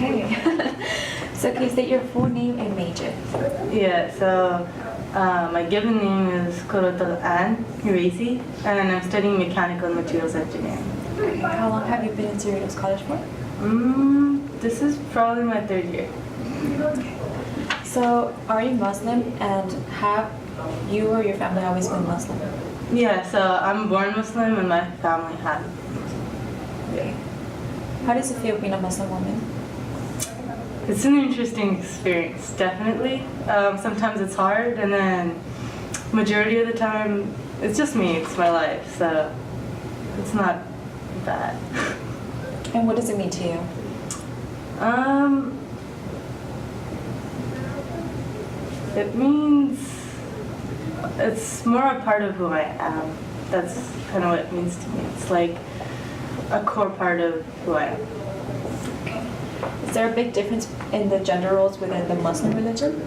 Okay. So can you state your full name and major? Yeah, so my given name is Kurratul-ayan, Uraizee, and I'm studying mechanical and materials engineering. Okay. How long have you been in Cerritos College for? This is probably my 3rd year. Okay. So are you Muslim, and have you or your family always been Muslim? Yeah, so I'm born Muslim and my family has. Okay. How does it feel being a Muslim woman? It's an interesting experience, definitely. Sometimes it's hard, and then majority of the time, it's just me, it's my life, so it's not bad. And what does it mean to you? It means it's more a part of who I am. That's kind of what it means to me. It's like a core part of who I am. Okay. Is there a big difference in the gender roles within the Muslim religion?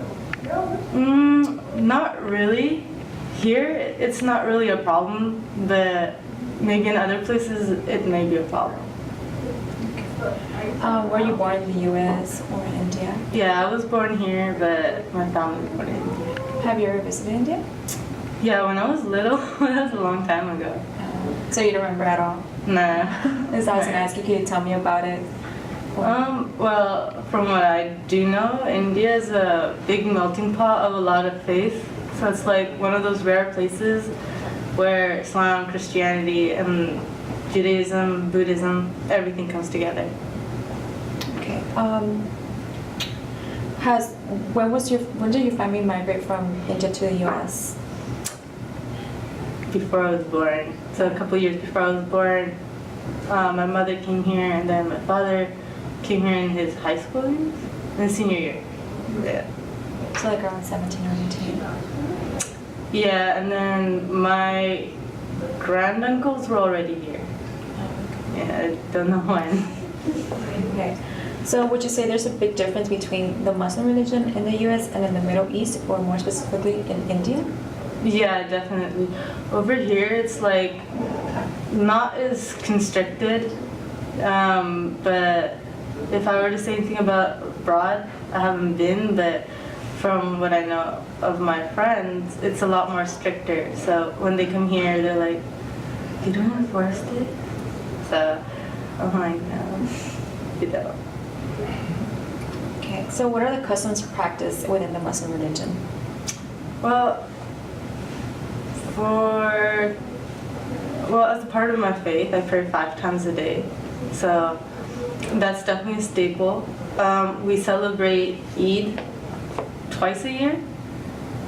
Not really. Here, it's not really a problem, but maybe in other places, it may be a problem. Were you born in the U.S. or in India? Yeah, I was born here, but my family was born in India. Have you ever visited India? Yeah, when I was little, that was a long time ago. So you don't remember at all? Nah. As I was going to ask you, can you tell me about it? Well, from what I do know, India is a big melting pot of a lot of faiths. So it's like one of those rare places where Islam, Christianity, and Judaism, Buddhism, everything comes together. Okay. When did your family migrate from India to the U.S.? Before I was born. So a couple years before I was born, my mother came here, and then my father came here in his high school years, in his senior year. Yeah. So like around 17 or 18. Yeah, and then my granduncles were already here. Yeah, I don't know when. Okay. So would you say there's a big difference between the Muslim religion in the U.S. and in the Middle East, or more specifically in India? Yeah, definitely. Over here, it's like not as constricted, but if I were to say anything about abroad, I haven't been, but from what I know of my friends, it's a lot more stricter. So when they come here, they're like, you don't enforce it? So I'm like, no, you don't. Okay, so what are the customs practiced within the Muslim religion? Well, as a part of my faith, I pray 5 times a day. So that's definitely a staple. We celebrate Eid twice a year,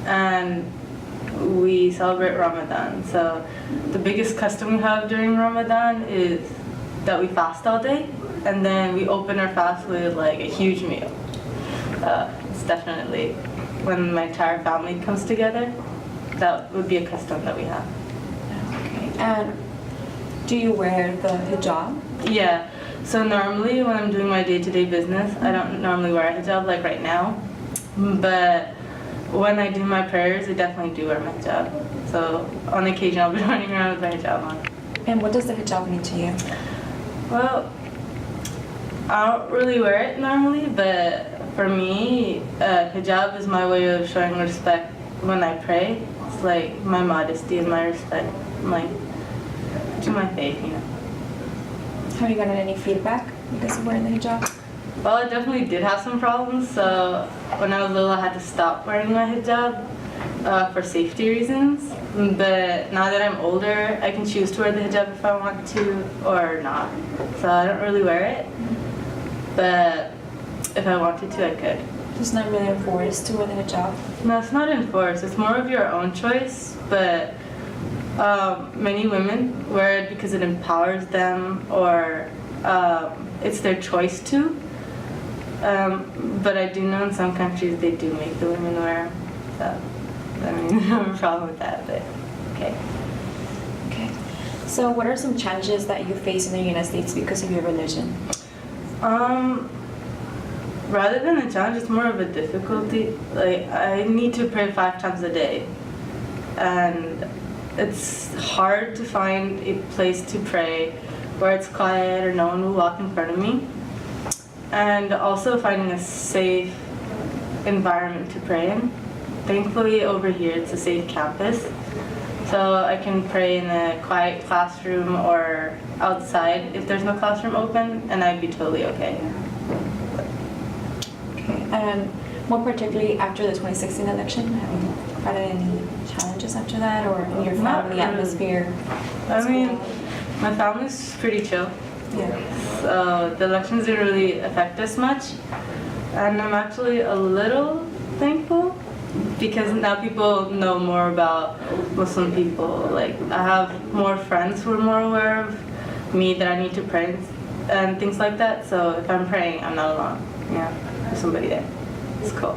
and we celebrate Ramadan. So the biggest custom we have during Ramadan is that we fast all day, and then we open our fast with like a huge meal. It's definitely when my entire family comes together, that would be a custom that we have. Okay. And do you wear the hijab? Yeah. So normally when I'm doing my day-to-day business, I don't normally wear a hijab like right now. But when I do my prayers, I definitely do wear my hijab. So on occasion, I'll be running around with my hijab on. And what does the hijab mean to you? Well, I don't really wear it normally, but for me, hijab is my way of showing respect when I pray. It's like my modesty and my respect, like to my faith, you know. Have you gotten any feedback because of wearing the hijab? Well, I definitely did have some problems. So when I was little, I had to stop wearing my hijab for safety reasons. But now that I'm older, I can choose to wear the hijab if I want to or not. So I don't really wear it. But if I wanted to, I could. It's not really enforced to wear the hijab? No, it's not enforced. It's more of your own choice. But many women wear it because it empowers them, or it's their choice to. But I do know in some countries they do make the women wear them. So, I mean, I have a problem with that, but okay. Okay. So what are some challenges that you face in the United States because of your religion? Rather than a challenge, it's more of a difficulty. Like, I need to pray 5 times a day. And it's hard to find a place to pray where it's quiet or no one will walk in front of me. and also finding a safe environment to pray in. Thankfully, over here it's a safe campus, so I can pray in a quiet classroom or outside if there's no classroom open, and I'd be totally okay. Okay, and more particularly after the 2016 election, have you had any challenges after that, or in your Not family really. atmosphere? I mean, my family's pretty chill, Yeah. so the elections didn't really affect us much, and I'm actually a little thankful because now people know more about Muslim people. Like, I have more friends who are more aware of me that I need to pray and things like that. So if I'm praying, I'm not alone. Yeah, there's somebody there. It's cool.